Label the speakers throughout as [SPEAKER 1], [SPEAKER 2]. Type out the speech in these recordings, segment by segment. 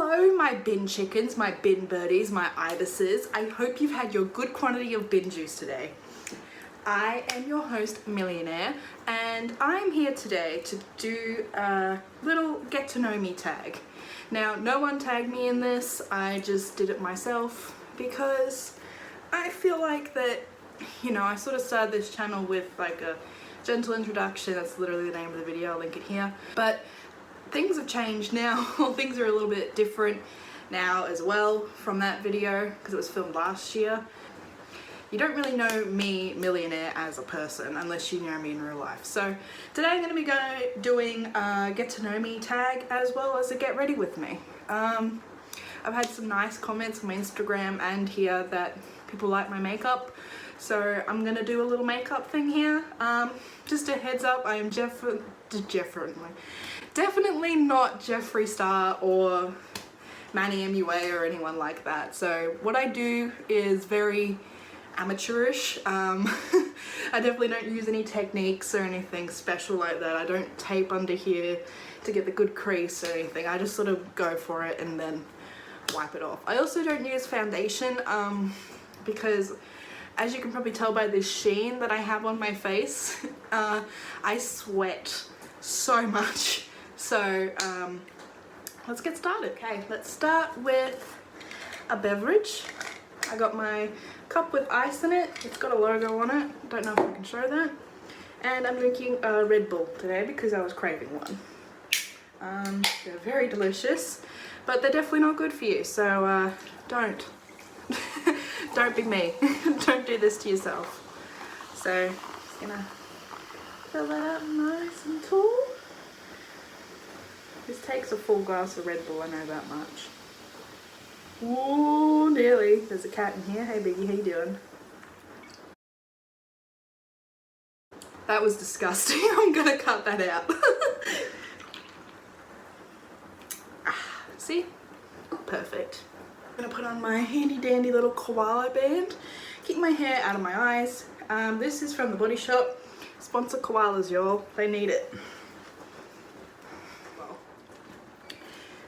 [SPEAKER 1] Hello my bin chickens, my bin birdies, my ibises. I hope you've had your good quantity of bin juice today. I am your host, Millionaire, and I'm here today to do a little get to know me tag. Now, no one tagged me in this, I just did it myself because I feel like that, you know, I sort of started this channel with like a gentle introduction. That's literally the name of the video, I'll link it here. But things have changed now. Things are a little bit different now as well from that video because it was filmed last year. You don't really know me, Millionaire, as a person unless you know me in real life. So today I'm going to be doing a get to know me tag as well as a get ready with me. I've had some nice comments on my Instagram and here that people like my makeup. So I'm going to do a little makeup thing here. Just a heads up, I am definitely not Jeffree Star or Manny MUA or anyone like that. So what I do is very amateurish. I definitely don't use any techniques or anything special like that. I don't tape under here to get the good crease or anything. I just sort of go for it and then wipe it off. I also don't use foundation because as you can probably tell by this sheen that I have on my face, I sweat so much. So let's get started. Okay, let's start with a beverage. I got my cup with ice in it. It's got a logo on it. Don't know if I can show that. And I'm drinking a Red Bull today because I was craving one. They're very delicious, but they're definitely not good for you. So don't be me. Don't do this to yourself. So just gonna fill that up nice and tall. This takes a full glass of Red Bull, I know that much. Ooh, nearly. There's a cat in here. Hey Biggie, how you doing? That was disgusting. I'm gonna cut that out. See? Perfect. I'm gonna put on my handy dandy little koala band. Keep my hair out of my eyes. This is from the Body Shop. Sponsor koalas, y'all. They need it.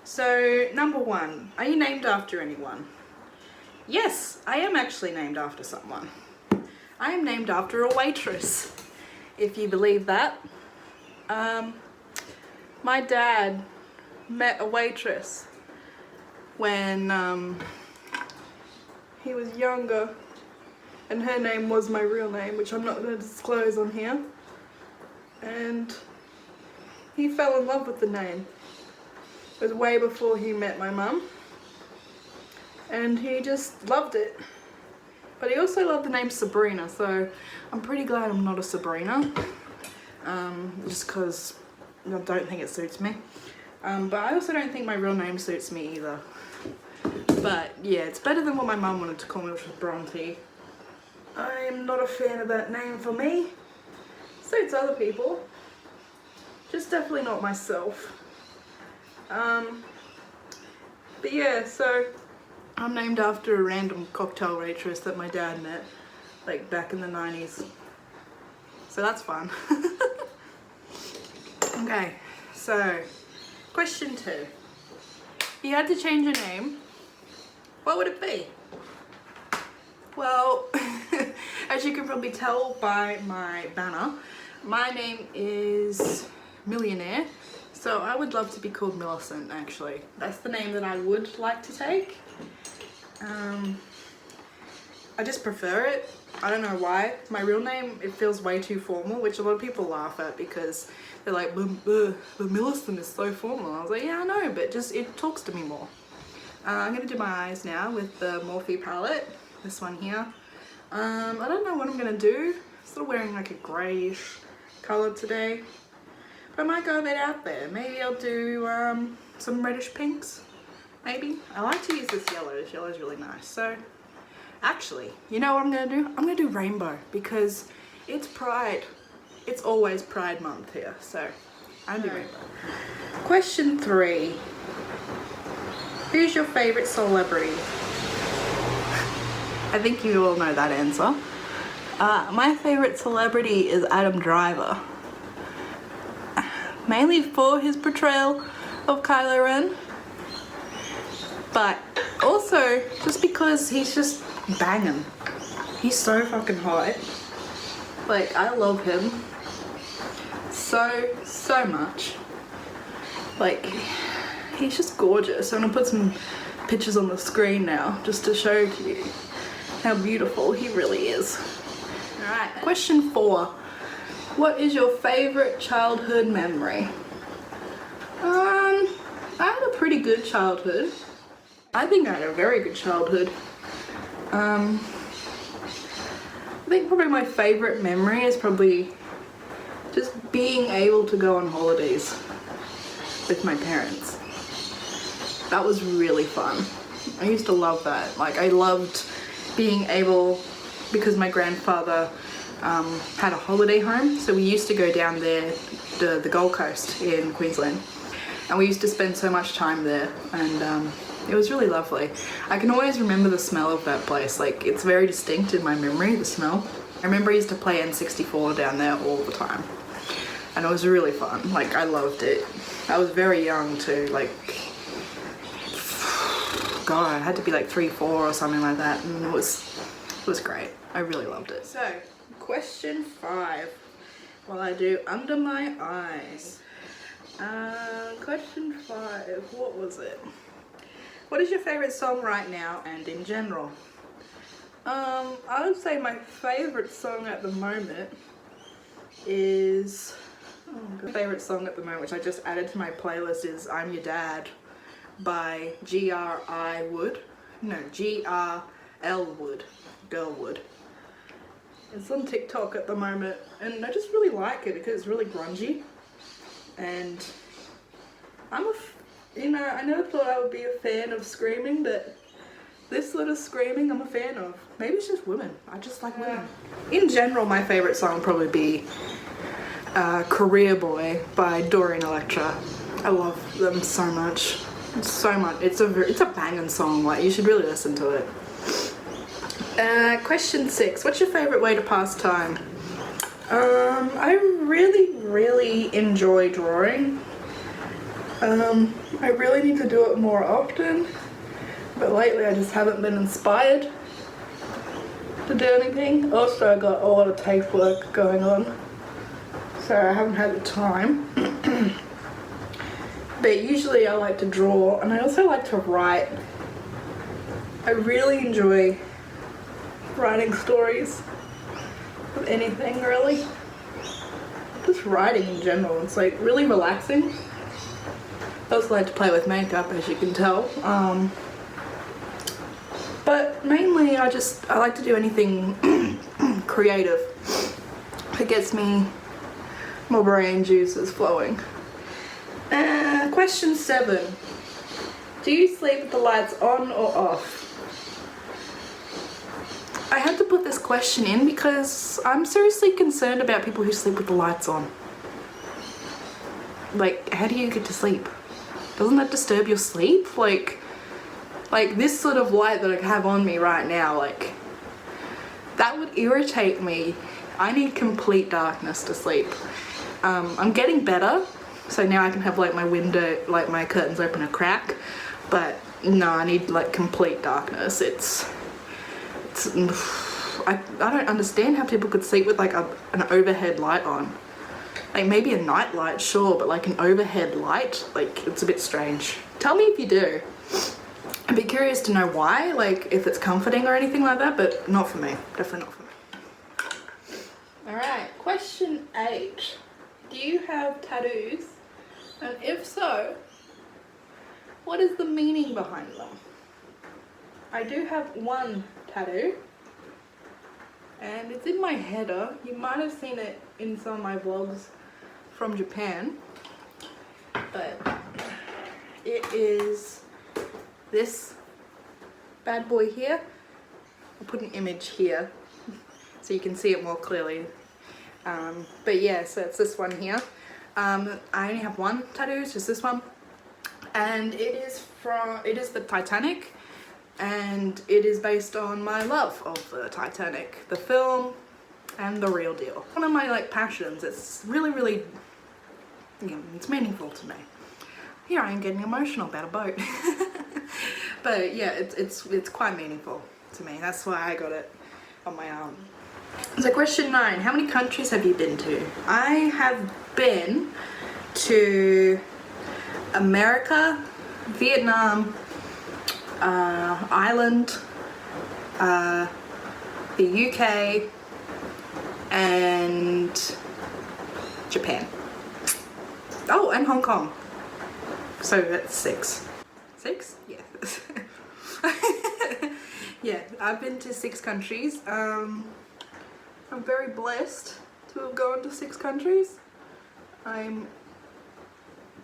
[SPEAKER 1] So, number one, are you named after anyone? Yes, I am actually named after someone. I am named after a waitress, if you believe that. My dad met a waitress when he was younger, and her name was my real name, which I'm not going to disclose on here. And he fell in love with the name. It was way before he met my mum, and he just loved it. But he also loved the name Sabrina, so I'm pretty glad I'm not a Sabrina, just because I don't think it suits me. But I also don't think my real name suits me either. But yeah, it's better than what my mum wanted to call me, which was Bronte. I'm not a fan of that name for me. Suits other people, just definitely not myself. But yeah, so I'm named after a random cocktail waitress that my dad met like back in the 90s. So that's fun. Okay, so question 2. If you had to change your name, what would it be? Well, as you can probably tell by my banner, my name is Millionaire. So I would love to be called Millicent, actually. That's the name that I would like to take. I just prefer it. I don't know why. My real name, it feels way too formal, which a lot of people laugh at because they're like, but Millicent is so formal. I was like, yeah, I know, but just it talks to me more. I'm going to do my eyes now with the Morphe palette. This one here. I don't know what I'm going to do. I'm sort of wearing like a greyish colour today. I might go a bit out there. Maybe I'll do some reddish pinks. Maybe. I like to use this yellow. This yellow is really nice. So, actually, you know what I'm going to do? I'm going to do rainbow because it's Pride. It's always Pride Month here. So, I'll do rainbow. Question 3. Who's your favourite celebrity? I think you all know that answer. My favourite celebrity is Adam Driver. Mainly for his portrayal of Kylo Ren. but also just because he's just banging. He's so fucking hot. Like, I love him so much. Like, he's just gorgeous. I'm gonna put some pictures on the screen now just to show to you how beautiful he really is. Alright, question 4. What is your favorite childhood memory? I had a pretty good childhood. I think I had a very good childhood. I think probably my favorite memory is probably just being able to go on holidays with my parents. That was really fun. I used to love that. Like, I loved being able, because my grandfather had a holiday home, so we used to go down there to the Gold Coast in Queensland, and we used to spend so much time there, and it was really lovely. I can always remember the smell of that place. Like, it's very distinct in my memory, the smell. I remember I used to play N64 down there all the time, and it was really fun. Like, I loved it. I was very young too, like, God, I had to be like 3, 4 or something like that, and it was great. I really loved it. So, question 5, while I do under my eyes. Question 5, what was it? What is your favorite song right now and in general? I would say my favorite song at the moment is, my favorite song at the moment, which I just added to my playlist, is I'm Your Dad by G.R.I. Wood. No, G.R.L. Wood. Girlwood. It's on TikTok at the moment, and I just really like it because it's really grungy. And I never thought I would be a fan of screaming, but this sort of screaming I'm a fan of. Maybe it's just women. I just like women. In general, my favorite song would probably be Career Boy by Doreen Electra. I love them so much. So much. It's a banging song. Like, you should really listen to it. Question 6. What's your favorite way to pass time? I really enjoy drawing. I really need to do it more often, but lately I just haven't been inspired to do anything. Also, I got a lot of tape work going on, so I haven't had the time. But usually I like to draw, and I also like to write. I really enjoy writing stories of anything, really. Just writing in general, it's like really relaxing. I also like to play with makeup, as you can tell. But mainly I like to do anything creative. It gets me my brain juices flowing. Question 7. Do you sleep with the lights on or off? I had to put this question in because I'm seriously concerned about people who sleep with the lights on. Like, how do you get to sleep? Doesn't that disturb your sleep? Like this sort of light that I have on me right now, like, that would irritate me. I need complete darkness to sleep. I'm getting better, so now I can have like my window, like my curtains open a crack, but no, I need like complete darkness. I don't understand how people could sleep with like an overhead light on. Like, maybe a night light, sure, but like an overhead light, like, it's a bit strange. Tell me if you do. I'd be curious to know why, like if it's comforting or anything like that, but not for me. Definitely not for me. Alright, question 8. Do you have tattoos? And if so, what is the meaning behind them? I do have one tattoo, and it's in my header. You might have seen it in some of my vlogs from Japan, but it is this bad boy here. I'll put an image here so you can see it more clearly. But yeah, so it's this one here. I only have one tattoo, it's just this one, and it is the Titanic, and it is based on my love of the Titanic, the film and the real deal. One of my like passions. It's really, it's meaningful to me. Here I am getting emotional about a boat. But yeah, it's quite meaningful to me. That's why I got it on my arm. So question 9, how many countries have you been to? I have been to America, Vietnam, Ireland, the UK, and Japan. Oh, and Hong Kong. So that's 6. 6? Yeah. Yeah, I've been to 6 countries. I'm very blessed to have gone to 6 countries. I'm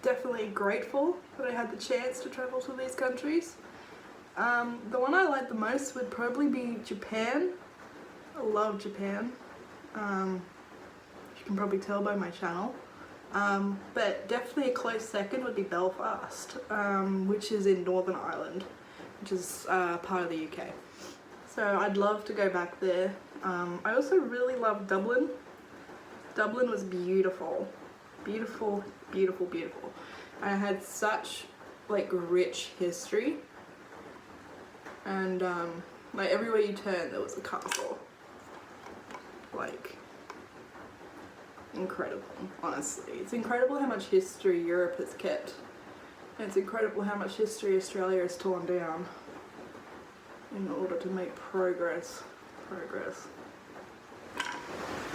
[SPEAKER 1] definitely grateful that I had the chance to travel to these countries. The one I like the most would probably be Japan. I love Japan. You can probably tell by my channel. But definitely a close second would be Belfast, which is in Northern Ireland, which is part of the UK. So I'd love to go back there. I also really love Dublin. Dublin was beautiful. Beautiful, beautiful, beautiful. I had such like rich history, and like everywhere you turn there was a castle. Like, incredible, honestly. It's incredible how much history Europe has kept. And it's incredible how much history Australia has torn down in order to make progress.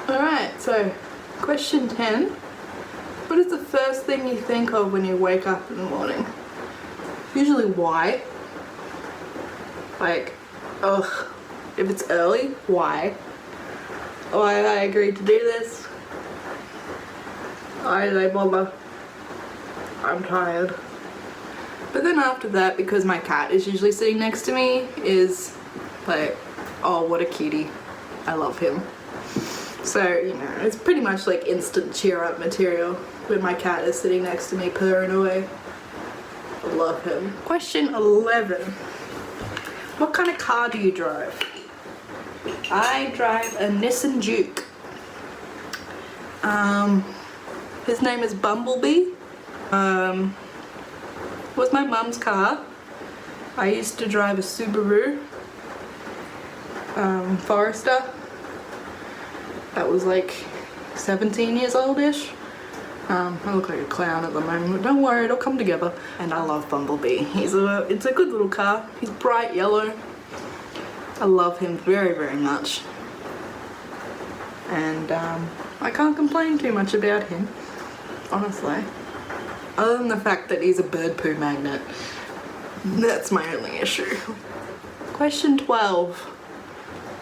[SPEAKER 1] Alright, so question 10. What is the first thing you think of when you wake up in the morning? Usually why? Like, ugh, if it's early, why? Why did I agree to do this? Why did I bother? I'm tired. But then after that, because my cat is usually sitting next to me, is like, oh, what a cutie. I love him. So, you know, it's pretty much like instant cheer up material when my cat is sitting next to me purring away. I love him. Question 11. What kind of car do you drive? I drive a Nissan Juke. His name is Bumblebee. Was my mum's car. I used to drive a Subaru Forester. That was like 17 years old-ish. I look like a clown at the moment, but don't worry, it'll come together. And I love Bumblebee. It's a good little car. He's bright yellow. I love him very, very much. And I can't complain too much about him, honestly. Other than the fact that he's a bird poo magnet. That's my only issue. Question 12.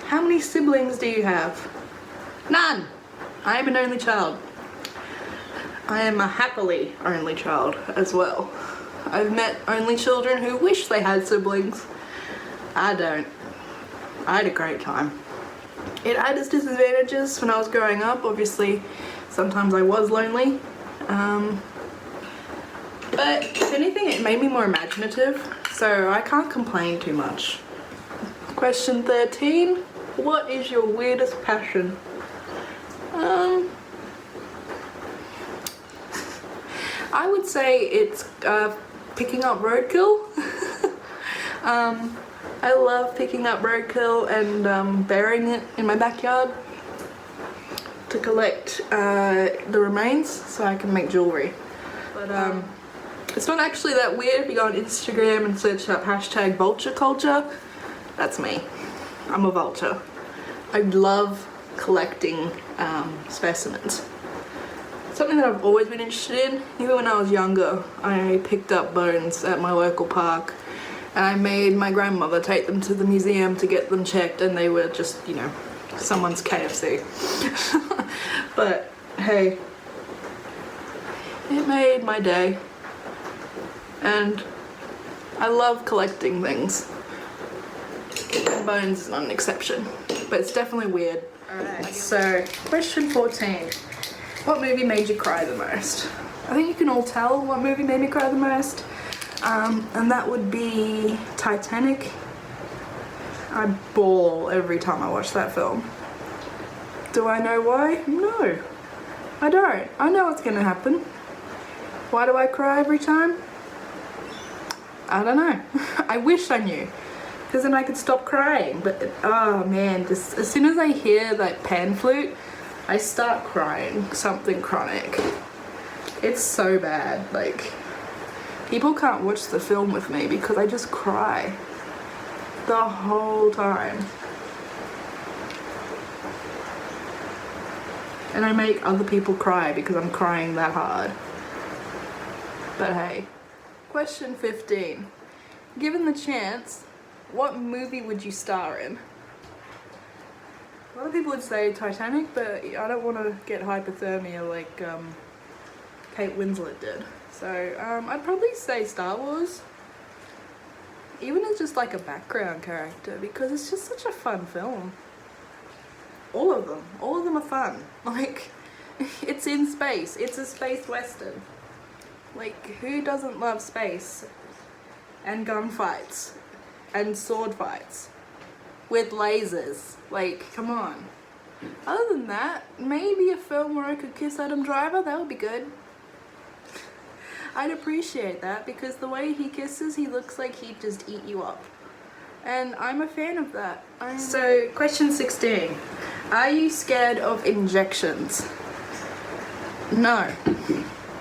[SPEAKER 1] How many siblings do you have? None! I am an only child. I am a happily only child as well. I've met only children who wish they had siblings. I don't. I had a great time. It had its disadvantages when I was growing up. Obviously, sometimes I was lonely. But if anything, it made me more imaginative, so I can't complain too much. Question 13. What is your weirdest passion? I would say it's picking up roadkill. I love picking up roadkill and burying it in my backyard to collect the remains so I can make jewelry. But it's not actually that weird. If you go on Instagram and search up hashtag vulture culture, that's me. I'm a vulture. I love collecting specimens. Something that I've always been interested in. Even when I was younger, I picked up bones at my local park and I made my grandmother take them to the museum to get them checked, and they were just, you know, someone's KFC. But hey, it made my day. And I love collecting things. And bones is not an exception, but it's definitely weird. Alright, so question 14. What movie made you cry the most? I think you can all tell what movie made me cry the most. And that would be Titanic. I bawl every time I watch that film. Do I know why? No, I don't. I know what's gonna happen. Why do I cry every time? I don't know. I wish I knew, because then I could stop crying. But oh man, just as soon as I hear that pan flute, I start crying. Something chronic. It's so bad. Like, people can't watch the film with me because I just cry the whole time. And I make other people cry because I'm crying that hard. But hey. Question 15. Given the chance, what movie would you star in? A lot of people would say Titanic, but I don't want to get hypothermia like Kate Winslet did. So I'd probably say Star Wars. Even as just like a background character, because it's just such a fun film. All of them are fun. Like, it's in space. It's a space western. Like, who doesn't love space and gunfights and sword fights with lasers? Like, come on. Other than that, maybe a film where I could kiss Adam Driver, that would be good. I'd appreciate that, because the way he kisses, he looks like he'd just eat you up. And I'm a fan of that. So, question 16. Are you scared of injections? No,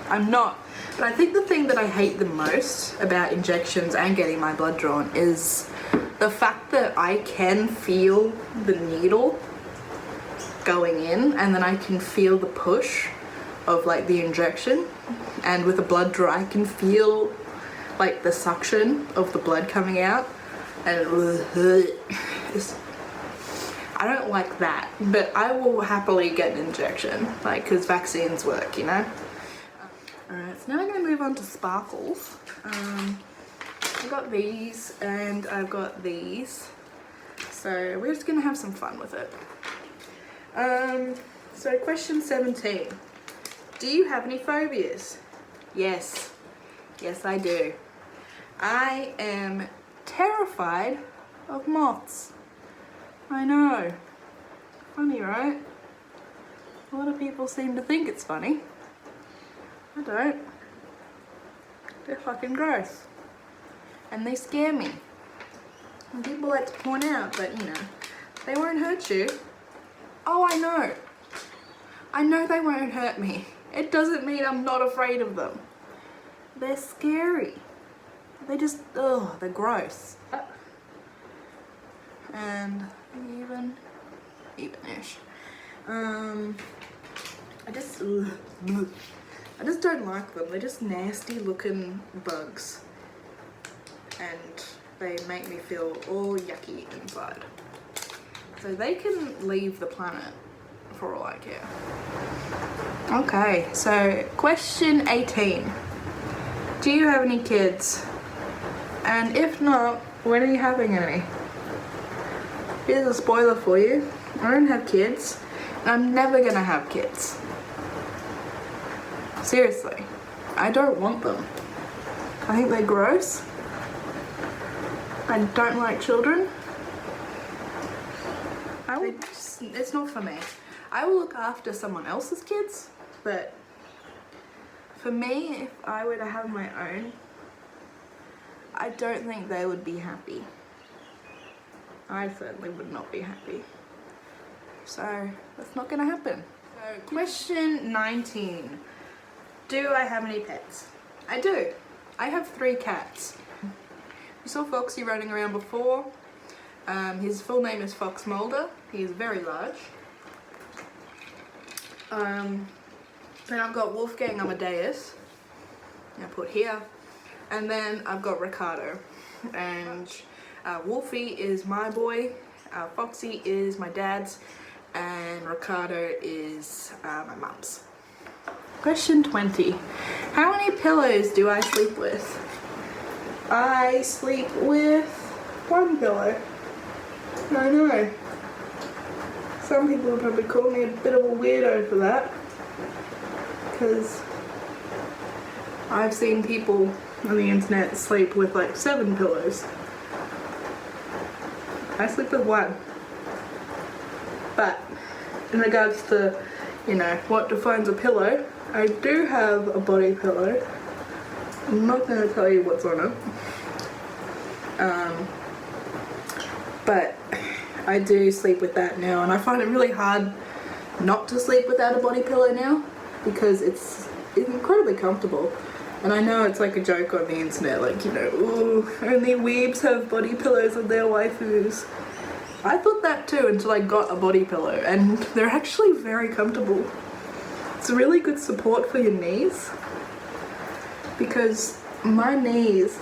[SPEAKER 1] I'm not. But I think the thing that I hate the most about injections and getting my blood drawn is the fact that I can feel the needle going in, and then I can feel the push of like the injection, and with a blood draw I can feel like the suction of the blood coming out, and I don't like that, but I will happily get an injection, like, because vaccines work, you know. Alright, so now I'm going to move on to sparkles. I've got these and I've got these, so we're just going to have some fun with it. So question 17. Do you have any phobias? Yes. Yes, I do. I am terrified of moths. I know. Funny, right? A lot of people seem to think it's funny. I don't. They're fucking gross. And they scare me. And people like to point out that, you know, they won't hurt you. Oh, I know. I know they won't hurt me. It doesn't mean I'm not afraid of them. They're scary. They just, ugh, they're gross. And even-ish. I just don't like them. They're just nasty looking bugs. And they make me feel all yucky inside. So they can leave the planet for all I care. Okay, so question 18. Do you have any kids? And if not, when are you having any? Here's a spoiler for you. I don't have kids, and I'm never gonna have kids. Seriously, I don't want them. I think they're gross. I don't like children. It's not for me. I will look after someone else's kids, but for me, if I were to have my own, I don't think they would be happy. I certainly would not be happy. So that's not gonna happen. So question 19. Do I have any pets? I do. I have 3 cats. You saw Foxy running around before. His full name is Fox Mulder. He is very large. Then I've got Wolfgang Amadeus. I put here. And then I've got Ricardo. And Wolfie is my boy. Foxy is my dad's. And Ricardo is my mum's. Question 20. How many pillows do I sleep with? I sleep with 1 pillow. I know. Some people would probably call me a bit of a weirdo for that, because I've seen people on the internet sleep with like 7 pillows. I sleep with 1. But in regards to, you know, what defines a pillow, I do have a body pillow. I'm not going to tell you what's on it. But I do sleep with that now, and I find it really hard not to sleep without a body pillow now because it's incredibly comfortable. And I know it's like a joke on the internet, like, you know, ooh, only weebs have body pillows on their waifus. I thought that too until I got a body pillow, and they're actually very comfortable. It's really good support for your knees because my knees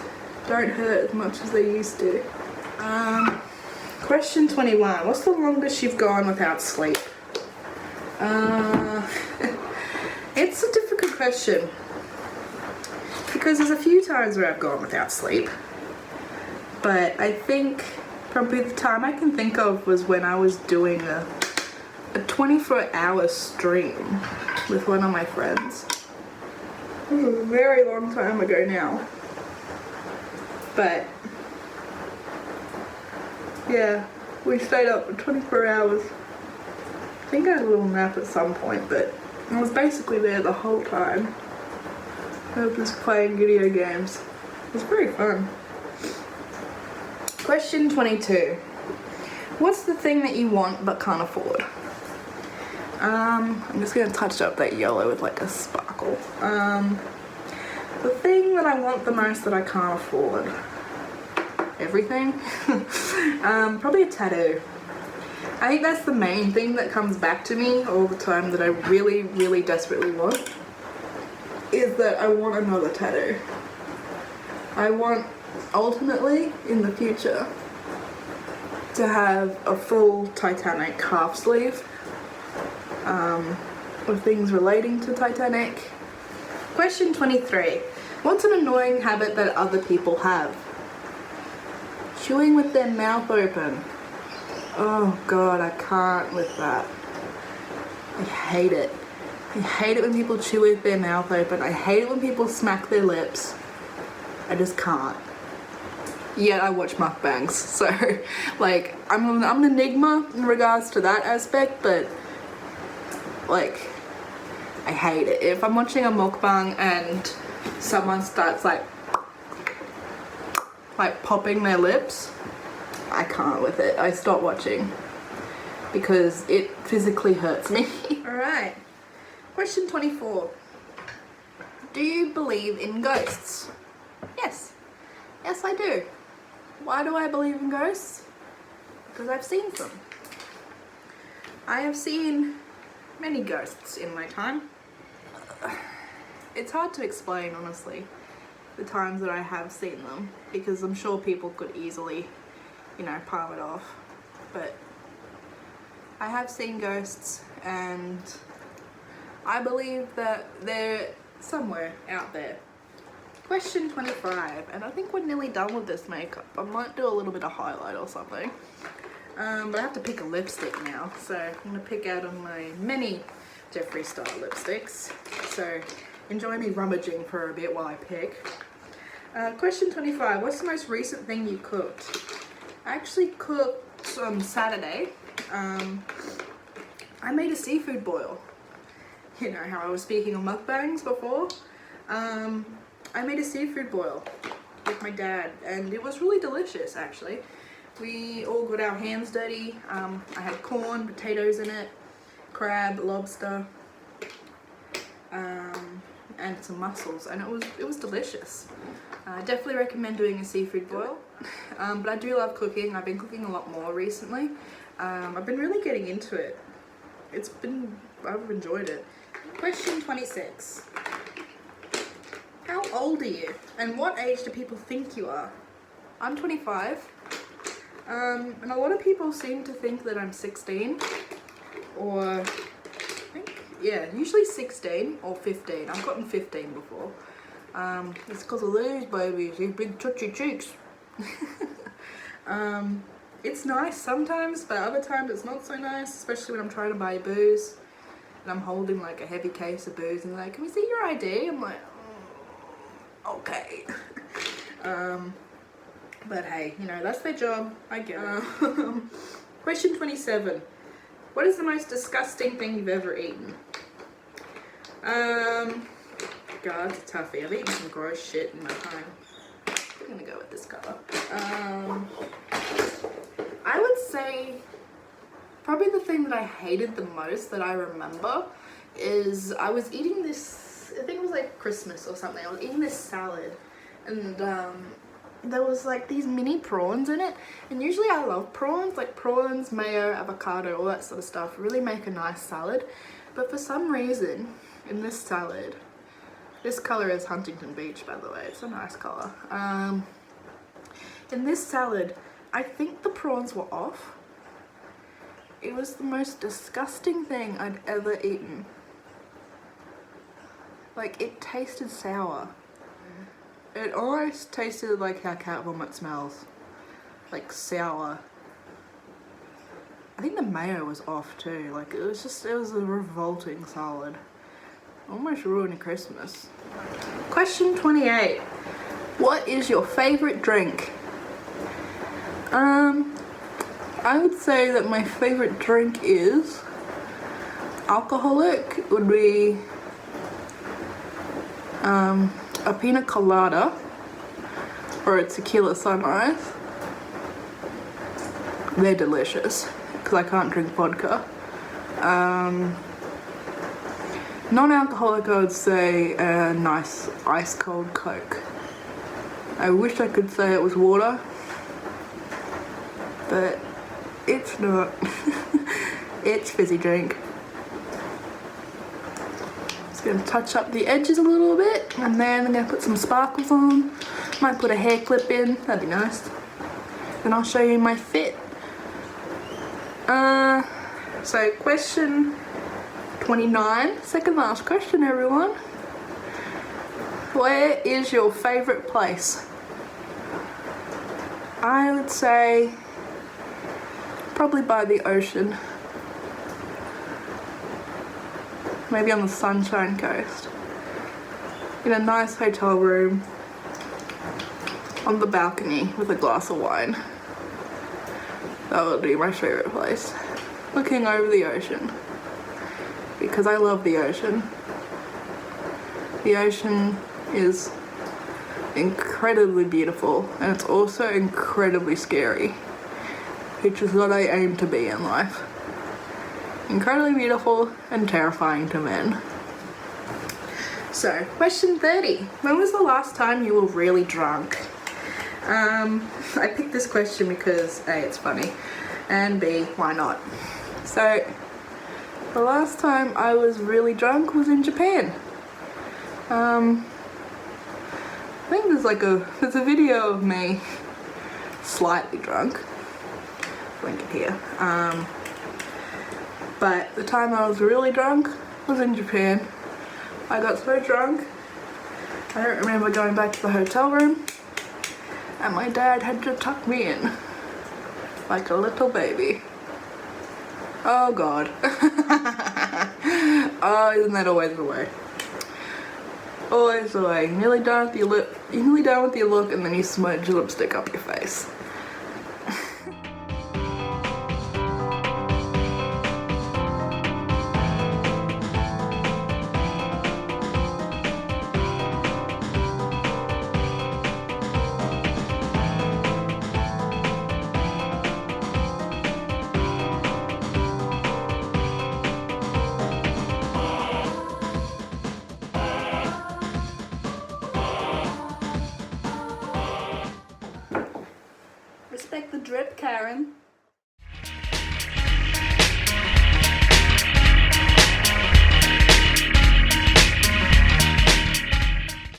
[SPEAKER 1] don't hurt as much as they used to. Question 21. What's the longest you've gone without sleep? It's a difficult question because there's a few times where I've gone without sleep, but I think probably the time I can think of was when I was doing a 24-hour stream with one of my friends. It was a very long time ago now, but yeah, we stayed up for 24 hours. I think I had a little nap at some point, but I was basically there the whole time. I was playing video games. It was very fun. Question 22. What's the thing that you want but can't afford? I'm just going to touch up that yellow with like a sparkle. The thing that I want the most that I can't afford. Everything. Probably a tattoo. I think that's the main thing that comes back to me all the time that I really, really desperately want, is that I want another tattoo. I want, ultimately, in the future, to have a full Titanic half sleeve, with things relating to Titanic. Question 23. What's an annoying habit that other people have? Chewing with their mouth open. Oh god, I can't with that. I hate it. I hate it when people chew with their mouth open. I hate it when people smack their lips. I just can't. Yet I watch mukbangs, so like I'm an enigma in regards to that aspect, but like I hate it. If I'm watching a mukbang and someone starts like popping their lips, I can't with it. I stop watching because it physically hurts me. Alright, question 24. Do you believe in ghosts? Yes. Yes, I do. Why do I believe in ghosts? Because I've seen them. I have seen many ghosts in my time. It's hard to explain, honestly, the times that I have seen them, because I'm sure people could easily, you know, palm it off. But I have seen ghosts, and I believe that they're somewhere out there. Question 25, and I think we're nearly done with this makeup. I might do a little bit of highlight or something. But I have to pick a lipstick now, so I'm going to pick out of my many Jeffree Star lipsticks. So enjoy me rummaging for a bit while I pick. Question 25, what's the most recent thing you cooked? I actually cooked on Saturday. I made a seafood boil. You know how I was speaking of mukbangs before? I made a seafood boil with my dad, and it was really delicious, actually. We all got our hands dirty. I had corn, potatoes in it, crab, lobster, and some mussels, and it was delicious. I definitely recommend doing a seafood boil. But I do love cooking. I've been cooking a lot more recently. I've been really getting into it. I've enjoyed it. Question 26. How old are you? And what age do people think you are? I'm 25. And a lot of people seem to think that I'm 16. Or, I think, yeah, usually 16 or 15. I've gotten 15 before. It's because of these babies, these big touchy cheeks. It's nice sometimes, but other times it's not so nice, especially when I'm trying to buy booze. And I'm holding like a heavy case of booze and they're like, can we see your ID? I'm like, okay. But hey, you know, that's their job. I get it. Question 27. What is the most disgusting thing you've ever eaten? God, it's a toughie. I've eaten some gross shit in my time. I'm gonna go with this color. Probably the thing that I hated the most that I remember is I was eating this, I think it was like Christmas or something. I was eating this salad and there was like these mini prawns in it, and usually I love prawns, like prawns, mayo, avocado, all that sort of stuff really make a nice salad. But for some reason in this salad, this color is Huntington Beach, by the way, it's a nice color. In this salad, I think the prawns were off. It was the most disgusting thing I'd ever eaten. Like, it tasted sour. It almost tasted like how cat vomit smells. Like sour. I think the mayo was off too. Like, it was a revolting salad. Almost ruining Christmas. Question 28. What is your favorite drink? I would say that my favorite drink is alcoholic. It would be a pina colada or a tequila sunrise. They're delicious because I can't drink vodka. Non-alcoholic, I would say a nice ice cold Coke. I wish I could say it was water, but it's not. It's fizzy drink. Gonna touch up the edges a little bit, and then I'm gonna put some sparkles on. Might put a hair clip in, that'd be nice. Then I'll show you my fit. So question 29, second last question, everyone. Where is your favorite place? I would say probably by the ocean. Maybe on the Sunshine Coast, in a nice hotel room, on the balcony with a glass of wine. That would be my favorite place. Looking over the ocean, because I love the ocean. The ocean is incredibly beautiful, and it's also incredibly scary, which is what I aim to be in life. Incredibly beautiful and terrifying to men. So, question 30. When was the last time you were really drunk? I picked this question because A, it's funny, and B, why not? So, the last time I was really drunk was in Japan. I think there's a video of me slightly drunk. Link it here. But the time I was really drunk was in Japan. I got so drunk, I don't remember going back to the hotel room, and my dad had to tuck me in like a little baby. Oh God. Oh, isn't that always the way? Always the way. You're nearly done with your look, and then you smudge lipstick up your face. Respect the drip, Karen.